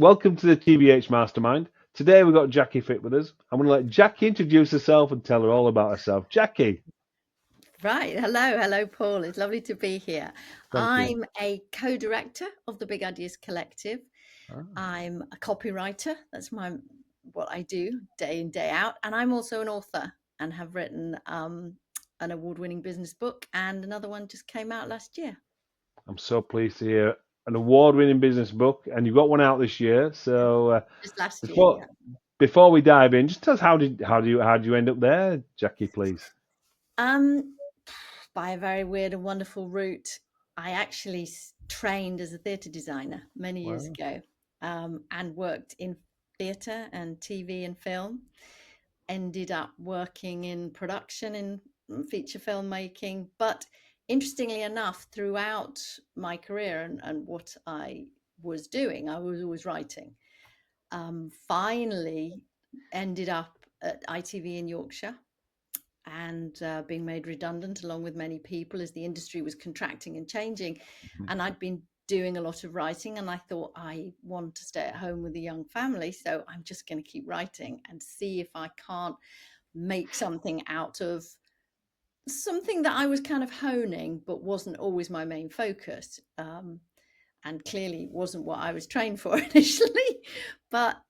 Welcome to the TBH Mastermind. Today we've got Jacky Fitt with us. I'm going to let Jacky introduce herself and tell her all about herself. Jacky. Right. Hello, Paul. It's lovely to be here. Thank you. I'm a co-director of the Big Ideas Collective. Ah, I'm a copywriter. That's what I do day in, day out. And I'm also an author and have written an award-winning business book, and another one just came out last year. I'm so pleased to hear an award-winning business book, and you've got one out this year. So Just last year, before yeah. before we dive in, just tell us how did you end up there, Jacky, please? By a very weird and wonderful route. I actually trained as a theatre designer many years Wow. ago, and worked in theatre and TV and film. Ended up working in production in feature filmmaking, but interestingly enough, throughout my career and what I was doing, I was always writing. Finally ended up at ITV in Yorkshire, and being made redundant along with many people as the industry was contracting and changing. And I'd been doing a lot of writing, and I thought, I want to stay at home with a young family, so I'm just going to keep writing and see if I can't make something out of something that I was kind of honing but wasn't always my main focus, and clearly wasn't what I was trained for initially. But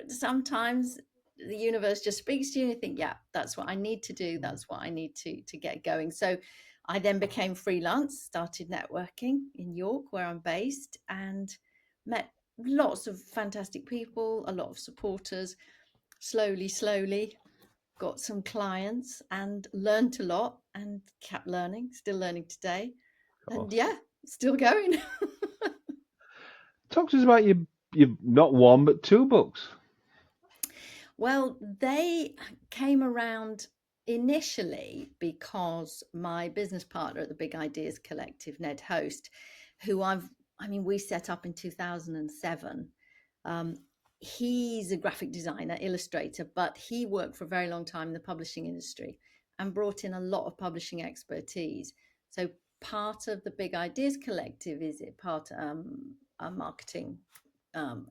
sometimes the universe just speaks to you and you think, yeah, that's what I need to do, that's what I need to get going. So I then became freelance, started networking in York where I'm based, and met lots of fantastic people, a lot of supporters. Slowly got some clients and learned a lot and kept learning, still learning today. And Awesome. yeah, still going. Talk to us about your not one but two books. Well, they came around initially because my business partner at the Big Ideas Collective, Ned Host, who we set up in 2007. He's a graphic designer, illustrator, but he worked for a very long time in the publishing industry and brought in a lot of publishing expertise. So part of the Big Ideas Collective is part a marketing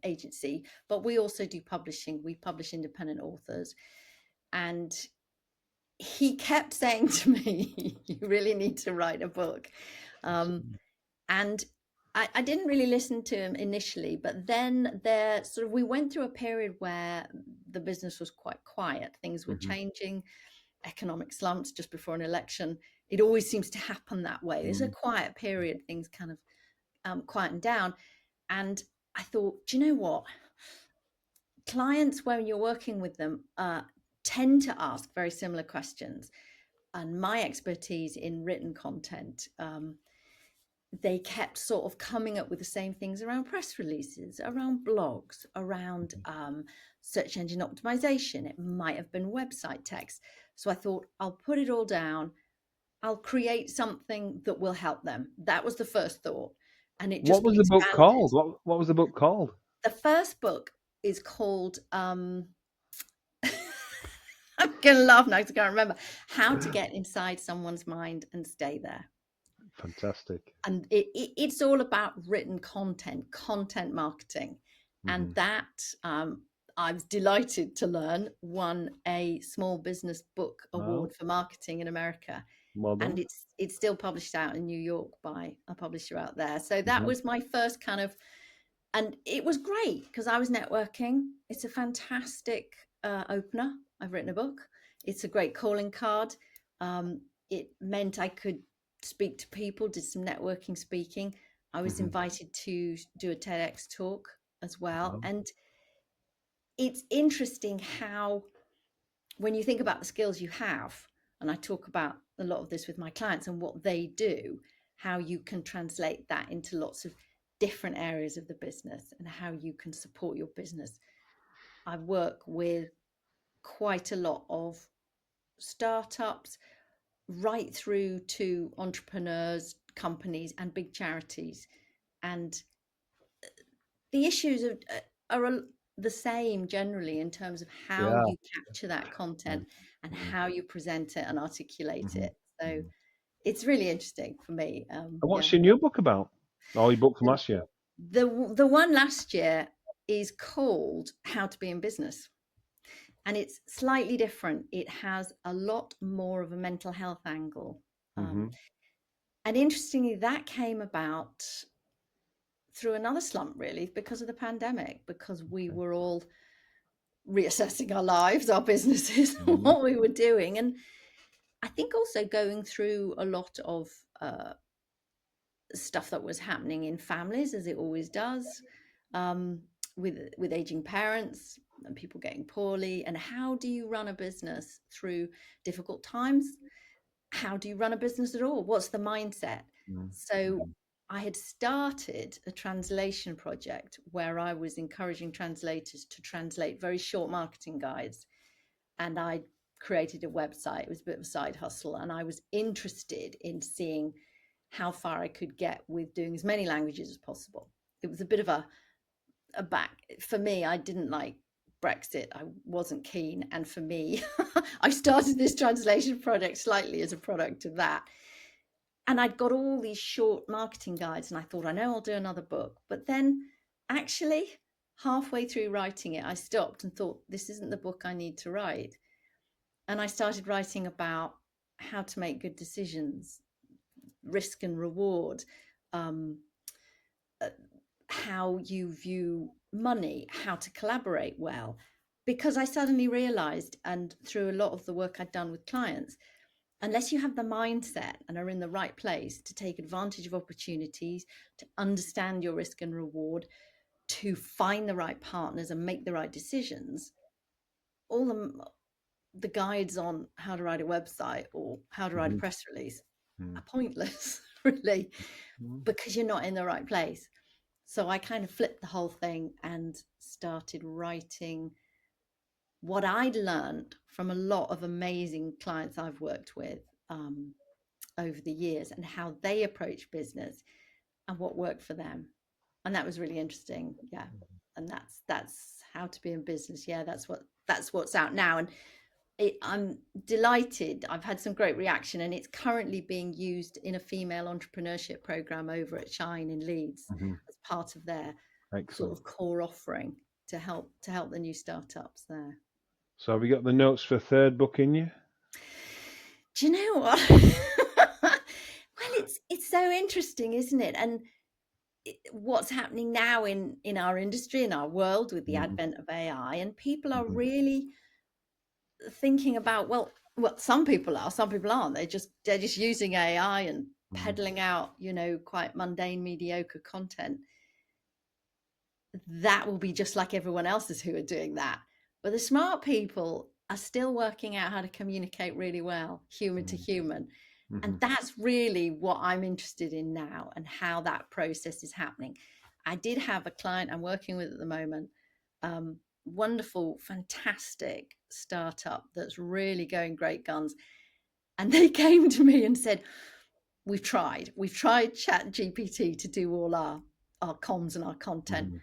agency, but we also do publishing. We publish independent authors. And he kept saying to me, you really need to write a book. And I didn't really listen to him initially, but then we went through a period where the business was quite quiet. Things were changing, economic slumps just before an election. It always seems to happen that way. There's a quiet period, things kind of quieten down. And I thought, do you know what? Clients, when you're working with them, tend to ask very similar questions. And my expertise in written content, they kept sort of coming up with the same things around press releases, around blogs, around search engine optimization. It might have been website text. So I thought, I'll put it all down. I'll create something that will help them. That was the first thought. And it just What was the book expanded. called? What was the book called? The first book is called, I'm going to laugh now because I can't remember, How to Get Inside Someone's Mind and Stay There. Fantastic. And it's all about written content marketing. And that I was delighted to learn won a Small Business Book Award for marketing in America. Well done. And it's still published out in New York by a publisher out there. So that was my first kind of, and it was great because I was networking. It's a fantastic opener. I've written a book. It's a great calling card. It meant I could speak to people, did some networking speaking. I was invited to do a TEDx talk as well. And it's interesting how, when you think about the skills you have, and I talk about a lot of this with my clients and what they do, how you can translate that into lots of different areas of the business and how you can support your business. I work with quite a lot of startups right through to entrepreneurs, companies, and big charities. And the issues are the same generally in terms of how you capture that content and how you present it and articulate it. So it's really interesting for me. And what's your new book about? Or your book from last year? The one last year is called How to Be in Business. And it's slightly different. It has a lot more of a mental health angle. Mm-hmm. And interestingly, that came about through another slump, really, because of the pandemic, because we were all reassessing our lives, our businesses, Mm-hmm. what we were doing. And I think also going through a lot of stuff that was happening in families, as it always does, um, with aging parents and people getting poorly. And how do you run a business through difficult times? How do you run a business at all? What's the mindset? So I had started a translation project where I was encouraging translators to translate very short marketing guides. And I created a website. It was a bit of a side hustle. And I was interested in seeing how far I could get with doing as many languages as possible. It was a bit of a back. For me, I didn't like Brexit. I wasn't keen. And for me, I started this translation project slightly as a product of that. And I'd got all these short marketing guides, and I thought, I know I'll do another book. But then actually, halfway through writing it, I stopped and thought, this isn't the book I need to write. And I started writing about how to make good decisions, risk and reward, um, how you view money, how to collaborate well. Because I suddenly realized, and through a lot of the work I'd done with clients, unless you have the mindset and are in the right place to take advantage of opportunities, to understand your risk and reward, to find the right partners and make the right decisions, all the guides on how to write a website or how to write a Mm-hmm. press release are pointless, really, because you're not in the right place. So I kind of flipped the whole thing and started writing what I'd learned from a lot of amazing clients I've worked with over the years and how they approach business and what worked for them. And that was really interesting. Yeah. And that's how to be in business. Yeah, that's what's out now. And I'm delighted. I've had some great reaction, and it's currently being used in a female entrepreneurship program over at Shine in Leeds Mm-hmm. as part of their sort Excellent. of core offering to help the new startups there. So have you got the notes for a third book in you? Do you know what? Well, it's so interesting, isn't it? And what's happening now in our industry, in our world, with the advent of AI, and people are really thinking about, well, some people are, some people aren't. They're just using AI and peddling out, quite mundane, mediocre content. That will be just like everyone else's who are doing that. But the smart people are still working out how to communicate really well, human to human. And that's really what I'm interested in now, and how that process is happening. I did have a client I'm working with at the moment, wonderful, fantastic startup that's really going great guns. And they came to me and said, we've tried Chat GPT to do all our comms and our content.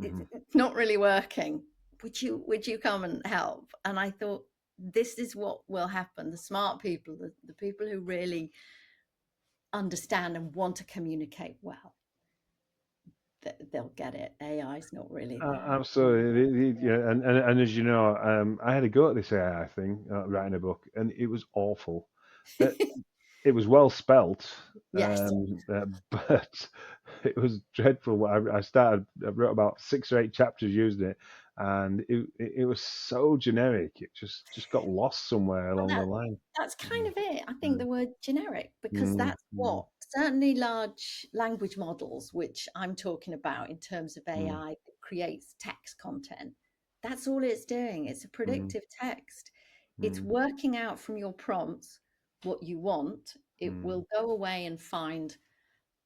It's not really working. Would you come and help? And I thought, this is what will happen. The smart people, the people who really understand and want to communicate well, they'll get it. AI is not really there. Absolutely. Yeah, and as you know, I had a go at this AI thing, writing a book, and it was awful. Uh, it was well spelt, Yes. but it was dreadful. I wrote about 6 or 8 chapters using it, and it was so generic. It just got lost somewhere Well, along the line. that's kind Mm, of it. I think mm, the word generic, because mm, that's what certainly large language models, which I'm talking about in terms of mm, AI that creates text content, that's all it's doing. It's a mm, predictive text. It's mm, working out from your prompts what you want. It mm, will go away and find,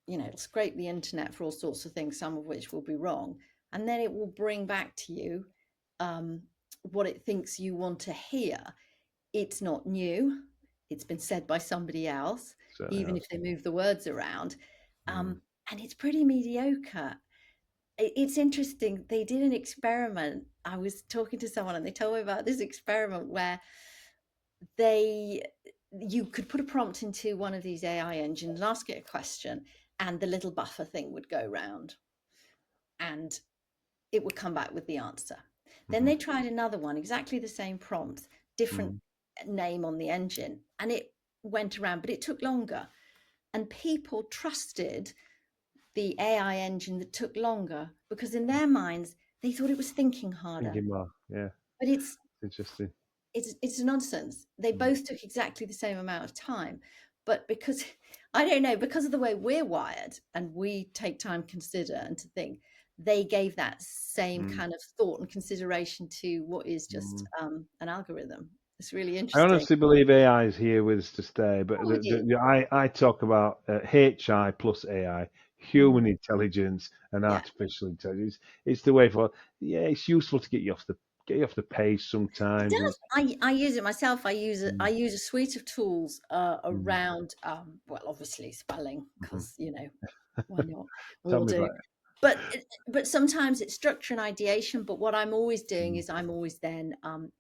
it'll scrape the internet for all sorts of things, some of which will be wrong. And then it will bring back to you um, what it thinks you want to hear. It's not new. It's been said by somebody else, certainly even has. if they move the words around. Mm, And it's pretty mediocre. It's interesting. They did an experiment. I was talking to someone and they told me about this experiment where they you could put a prompt into one of these AI engines and ask it a question, and the little buffer thing would go round. And it would come back with the answer. Then Mm-hmm. they tried another one, exactly the same prompt, different Mm. name on the engine, and it went around, but it took longer. And people trusted the AI engine that took longer because in their minds, they thought it was thinking harder. Thinking more. Yeah. But Interesting. it's nonsense. They Mm. both took exactly the same amount of time. But because I don't know, because of the way we're wired and we take time to consider and to think, they gave that same Mm. kind of thought and consideration to what is just Mm. an algorithm. It's really I interesting. honestly believe AI is here with us to stay, but Oh, it is. I talk about HI plus AI, Mm. human intelligence and Yeah. artificial intelligence. It's the way for. Yeah, it's useful to get you off the page It sometimes. does. I use it myself. I Mm, use a suite of tools mm, around well, obviously spelling, mhm. because why not? We Tell all me do. about it. But sometimes it's structure and ideation. But what I'm always doing Mm, is I'm always then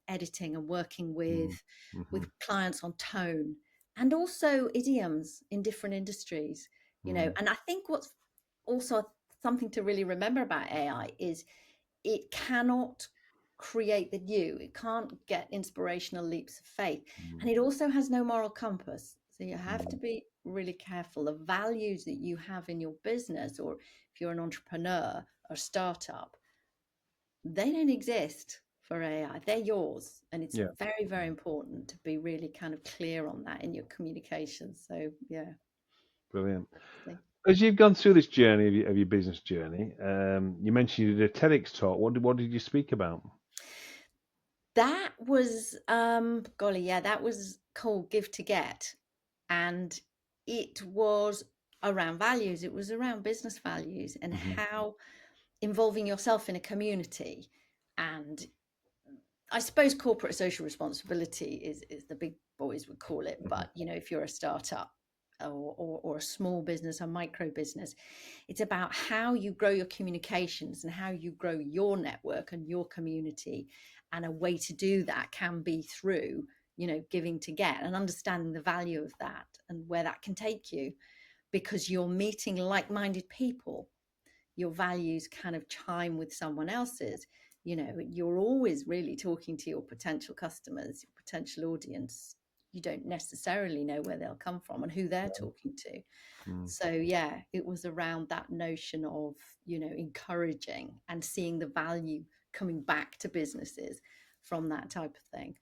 editing and working mm, mhm, with clients on tone and also idioms in different industries. mm. And I think what's also something to really remember about AI is it cannot create the new. It can't get inspirational leaps of faith. Mm, And it also has no moral compass. So you have to mm. be really careful. The values that you have in your business, or if you're an entrepreneur or startup, they don't exist for AI. They're yours. And it's Yeah, very, very important to be really kind of clear on that in your communications. So, yeah. brilliant. So As you've gone through this journey of your business journey, you mentioned you did a TEDx talk. What did you speak about? that was, golly, yeah, that was called Give to Get. And it was around values. It was around business values and Hmm. how involving yourself in a community, and I suppose corporate social responsibility is the big boys would call it. Hmm. But if you're a startup or a small business, a micro business, it's about how you grow your communications and how you grow your network and your community. And a way to do that can be through giving to get and understanding the value of that and where that can take you, because you're meeting like-minded people. Your values kind of chime with someone else's. You're always really talking to your potential customers, your potential audience. You don't necessarily know where they'll come from and who they're talking to. Mm. So yeah, it was around that notion of encouraging and seeing the value coming back to businesses from that type of thing.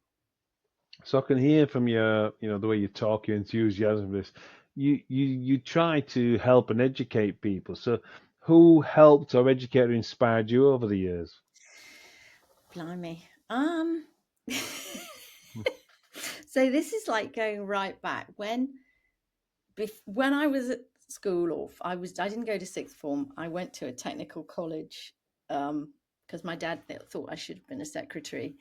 So I can hear from your, the way you talk, your enthusiasm for this. You try to help and educate people. So who helped or educated or inspired you over the years? Blimey. So this is like going right back when I was at school, or I didn't go to sixth form. I went to a technical college because my dad thought I should have been a secretary.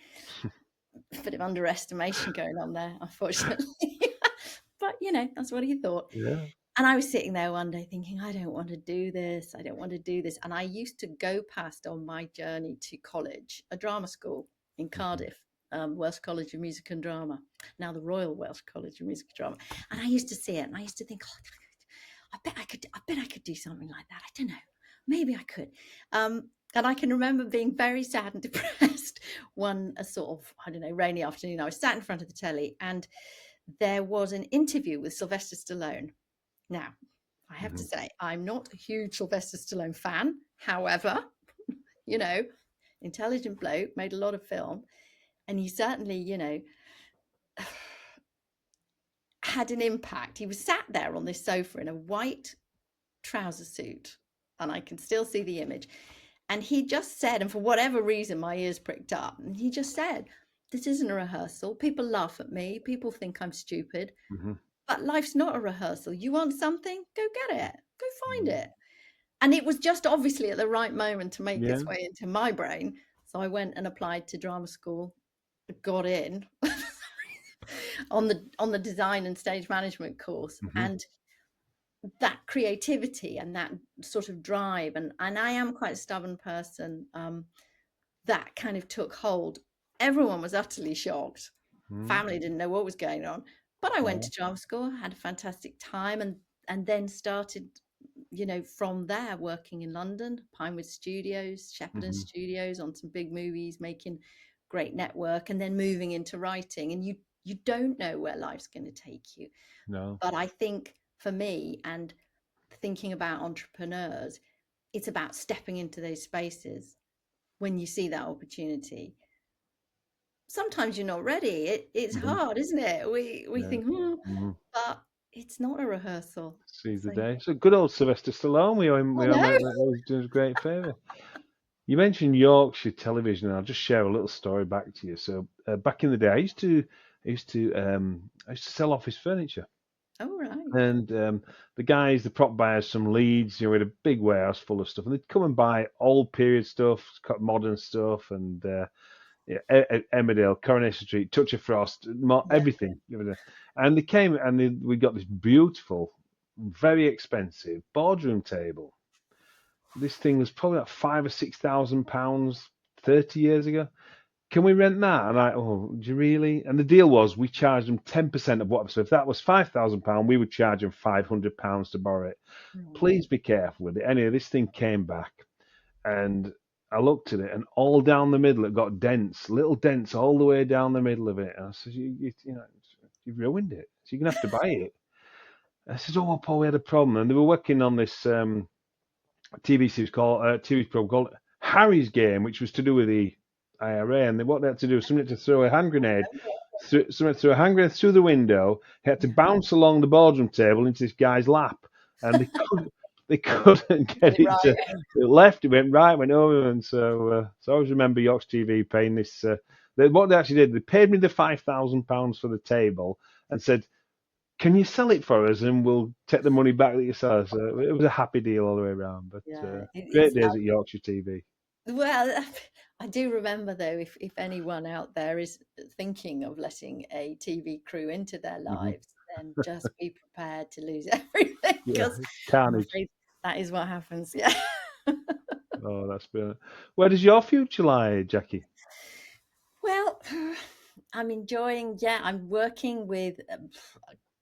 A bit of underestimation going on there, unfortunately. But that's what he thought. Yeah. And I was sitting there one day thinking, I don't want to do this. I don't want to do this. And I used to go past on my journey to college, a drama school in Hmm. Cardiff, Welsh College of Music and Drama, now the Royal Welsh College of Music and Drama. And I used to see it and I used to think, oh, I bet I could do something like that. I don't know. Maybe I could. And I can remember being very sad and depressed one a sort of, I don't know, rainy afternoon. I was sat in front of the telly and there was an interview with Sylvester Stallone. Now, I have to Hmm. say, I'm not a huge Sylvester Stallone fan. However, you know, intelligent bloke, made a lot of film, and he certainly, had an impact. He was sat there on this sofa in a white trouser suit, and I can still see the image. And he just said, and for whatever reason, my ears pricked up, and he just said, "This isn't a rehearsal. People laugh at me. People think I'm stupid, Hmm. but life's not a rehearsal. You want something? Go get it. Go find Hmm. it." And it was just obviously at the right moment to make Yeah. its way into my brain. So I went and applied to drama school, got in on the design and stage management course. Hmm. And that creativity and that sort of drive, and I am quite a stubborn person, that kind of took hold. Everyone was utterly shocked. Hmm. Family didn't know what was going on. But I went Yeah. to drama school, had a fantastic time, and then started from there, working in London, Pinewood Studios, Shepperton Hmm. Studios, on some big movies, making great network, and then moving into writing. And you don't know where life's going to take you. No. But I think for me, and thinking about entrepreneurs, it's about stepping into those spaces when you see that opportunity. Sometimes you're not ready. It's Hmm. hard, isn't it? We Yeah. think, hmm, Hmm. but it's not a rehearsal. Seize the So day. So good old Sylvester Stallone. We I on know. that. That was doing us a great favour. You mentioned Yorkshire television, and I'll just share a little story back to you. So back in the day, I used to sell office furniture, All right. and the guys, the prop buyers from Leeds, we had a big warehouse full of stuff, and they'd come and buy old period stuff, modern stuff, and yeah, Emmerdale, Coronation Street, Touch of Frost, Yeah. everything. And they came, and we got this beautiful, very expensive boardroom table. This thing was probably like £5,000 or £6,000 30 years ago. Can we rent that? And oh, do you really? And the deal was we charged them 10% of what. So if that was £5,000, we would charge them £500 to borrow it. Oh, Please be careful with it. Anyway, this thing came back, and I looked at it, and all down the middle it got dents, little dents all the way down the middle of it. And I said, you've ruined it. So you're gonna have to buy it. I said, oh, well, Paul, we had a problem, and they were working on this TV series called TV program called Harry's Game, which was to do with the IRA, and what they had to do was something to throw a hand grenade, something to throw a hand grenade through the window. He had to yeah. bounce along the boardroom table into this guy's lap, and they couldn't Get get it it to right. it left. It went right, went over, and so I always remember York's TV paying this. What they actually did, they paid me the £5,000 for the table and said, can you sell it for us and we'll take the money back that you sell us? So it was a happy deal all the way around. But Yeah. great days at Yorkshire TV. Well, I do remember though, if anyone out there is thinking of letting a TV crew into their Hmm. lives, then just be prepared to lose everything, Yeah, because I'm carnage. afraid that is what happens. Yeah. Oh, that's brilliant. Where does your future lie, Jackie? Well, I'm enjoying, yeah, I'm working with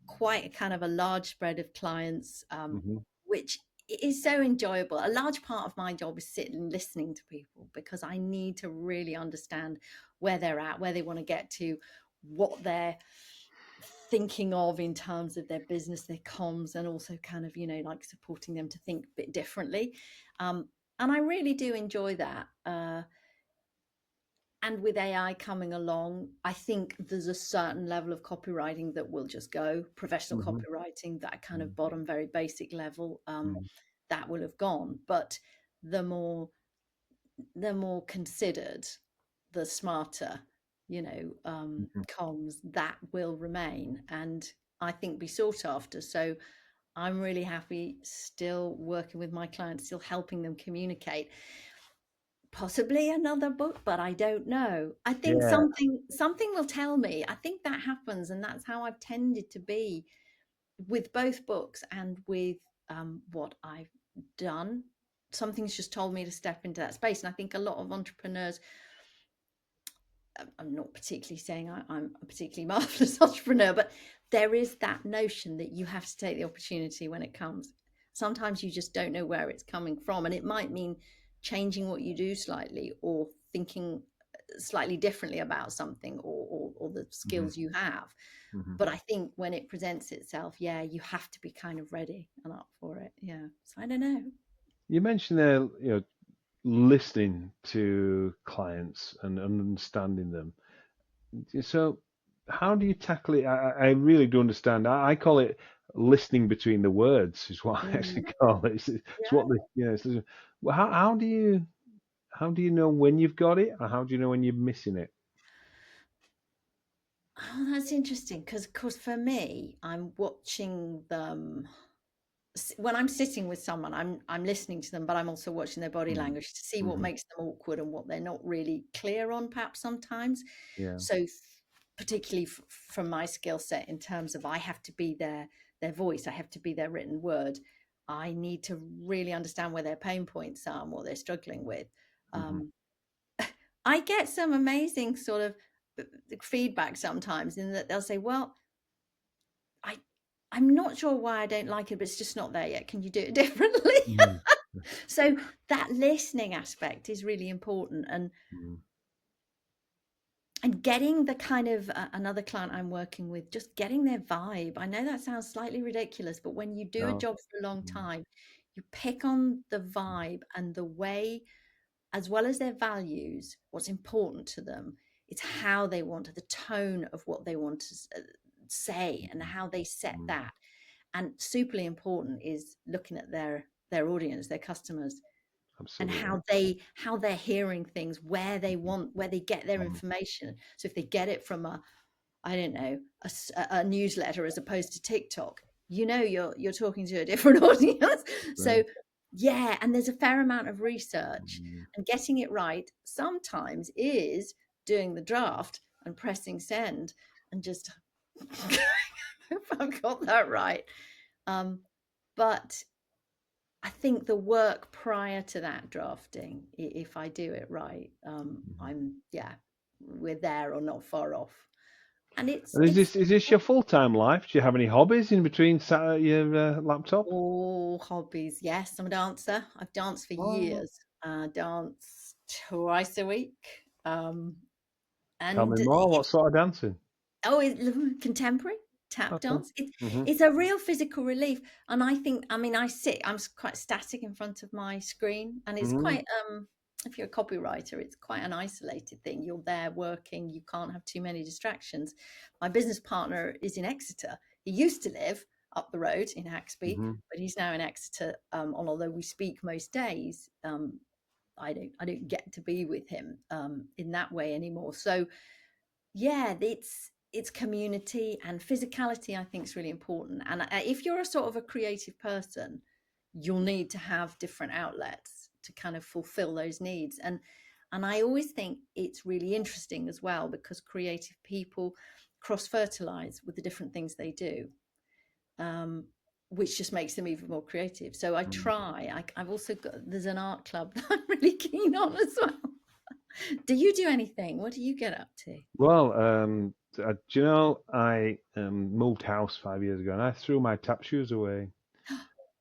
quite a kind of a large spread of clients, Hmm. which is so enjoyable. A large part of my job is sitting and listening to people, because I need to really understand where they're at, where they want to get to, what they're thinking of in terms of their business, their comms, and also kind of, like supporting them to think a bit differently. Um, and I really do enjoy that. And with AI coming along, I think there's a certain level of copywriting that will just go. Professional Hmm. copywriting, that kind of bottom, very basic level, Hmm. that will have gone. But the more the more considered, the smarter, Hmm. comms, that will remain, and I think be sought after. So I'm really happy still working with my clients, still helping them communicate. Possibly another book, but I don't know. I think Yeah. something will tell me. I think that happens, and that's how I've tended to be with both books and with what I've done. Something's just told me to step into that space, and I think a lot of entrepreneurs. I'm not particularly saying I'm a particularly marvelous entrepreneur, but there is that notion that you have to take the opportunity when it comes. Sometimes you just don't know where it's coming from, and it might mean changing what you do slightly, or thinking slightly differently about something, or the Hmm. skills you have. Hmm. But I think when it presents itself, yeah, you have to be kind of ready and up for it. Yeah. So I don't know. You mentioned there, listening to clients and understanding them. So, how do you tackle it? I really do understand. I call it listening between the words. Is what I Mm, actually call it. It's what yeah. the well, how do you know when you've got it, or how do you know when you're missing it? Oh, that's interesting, because, of course, for me, I'm watching them. When I'm sitting with someone, I'm listening to them, but I'm also watching their body Mm. language to see what Hmm. makes them awkward and what they're not really clear on, perhaps sometimes. Yeah. So, particularly from my skill set, in terms of I have to be their voice, I have to be their written word. I need to really understand where their pain points are and what they're struggling with. Hmm. Um, I get some amazing sort of feedback sometimes, in that they'll say, "Well, I I'm not sure why I don't like it, but it's just not there yet. Can you do it differently? Mm, So that listening aspect is really important, mm. and getting the kind of another client I'm working with, just getting their vibe. I know that sounds slightly ridiculous, but when you do a No. job for a long Mm, time, you pick on the vibe and the way, as well as their values, what's important to them. It's how they want, the tone of what they want to say, and how they set mm. that. And superly important is looking at their audience, their customers, and Absolutely. how they're hearing things, where they get their Mm, information. So if they get it from I don't know, a newsletter as opposed to TikTok, you're talking to a different audience. So right. yeah, and there's a fair amount of research, Mm. and getting it right sometimes is doing the draft and pressing send and just if I've got that right. But I think the work prior to that drafting, if I do it right, Mhm. we're there or not far off. And And it's is this your full-time life? Do you have any hobbies in between sat at your laptop? all hobbies. Yes, I'm a dancer. I've danced for Oh, years. Dance twice a week. tell And me more. What sort of dancing? Oh, contemporary tap Okay. dance. Hmm. It's a real physical relief, and I think, I mean, I'm quite static in front of my screen, and it's Hmm. quite if you're a copywriter, it's quite an isolated thing. You're there working, you can't have too many distractions. My business partner is in Exeter. He used to live up the road in Haxby, Hmm. but he's now in Exeter. Although we speak most days, I don't get to be with him in that way anymore. So yeah, it's community and physicality. I think is really important, and if you're a sort of a creative person, you'll need to have different outlets to kind of fulfill those needs. And I always think it's really interesting as well, because creative people cross fertilize with the different things they do, um, which just makes them even more creative. So I've also got, there's an art club that I'm really keen on as well. Do you do anything? What do you get up to? Well, do you know I moved house 5 years ago, and I threw my tap shoes away.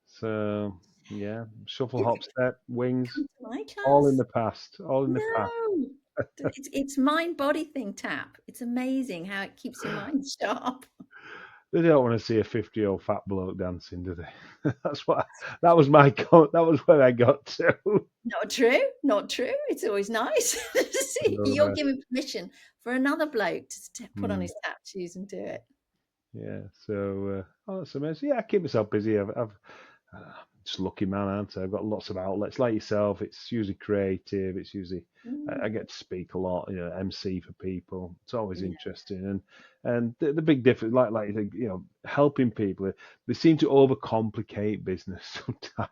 So yeah, shuffle, You hop, step, wings, come to my all in class? the past. All in the past. No. It's mind body thing, tap. It's amazing how it keeps your mind sharp. They don't want to see a 50-year-old fat bloke dancing, do they? That was that was where I got to. Not true. Not true. It's always nice to see So, you're giving permission for another bloke to put on mm, his tap shoes and do it. yeah. So, oh, that's amazing. Yeah, I keep myself busy. I've just lucky man, aren't I? I've got lots of outlets like yourself. It's usually creative. It's usually Mm, I get to speak a lot. MC for people. It's always yeah. interesting. And the big difference, helping people. They seem to overcomplicate business sometimes.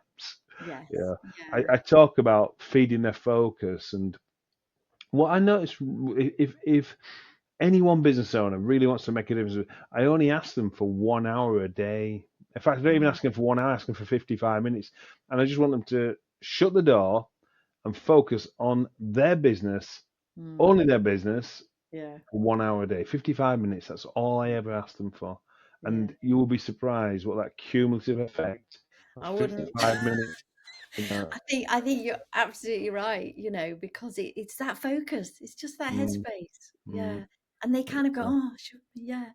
Yes. Yeah, Yeah. I talk about feeding their focus, and what I notice, if any one business owner really wants to make a difference, I only ask them for 1 hour a day. In fact, I don't even Mm, ask them for 1 hour, I ask them for 55 minutes. And I just want them to shut the door and focus on their business, mm, only their business, yeah. for 1 hour a day. 55 minutes, that's all I ever ask them for. Yeah. And you will be surprised what that cumulative effect of I wouldn't. 55 minutes. I think you're absolutely right, because it's that focus. It's just that Mm, headspace. mm, Yeah. And they kind of go, so, oh, yeah.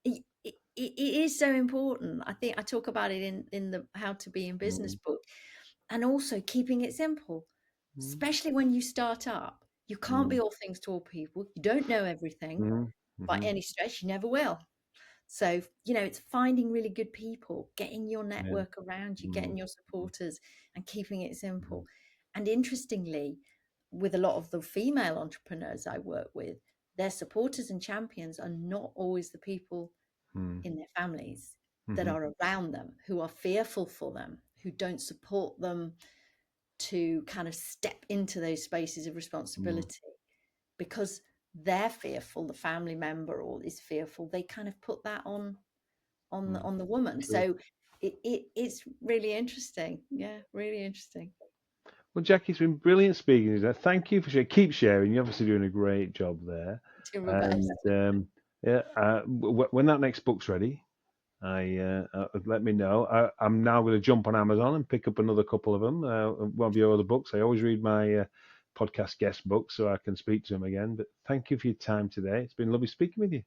It is so important. I think I talk about it in the How to Be in Business mm, book, and also keeping it simple, mm, especially when you start up. You can't mm, be all things to all people. You don't know everything mm, by mhm, any stretch. You never will. So, it's finding really good people, getting your yeah, network around you, mm, getting your mhm, supporters, and keeping it mhm, simple. And interestingly, with a lot of the female entrepreneurs I work with, their supporters and champions are not always the people mm, in their families that mhm, are around them, who are fearful for them, who don't support them to kind of step into those spaces of mm. responsibility, because they're fearful, the family member or is fearful, they kind of put that Mm, on the woman. true. So it's really interesting. Yeah, really interesting. Well, Jackie, it's been brilliant speaking to you. Thank you for sharing. Keep sharing. You're obviously doing a great job there. Do my best. And yeah, when that next book's ready, let me know. I'm now going to jump on Amazon and pick up another couple of them. One of your other books. I always read my podcast guest books so I can speak to them again. But thank you for your time today. It's been lovely speaking with you.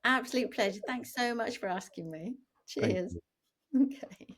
Absolute pleasure. Thanks so much for asking me. Thank Cheers. you. Okay.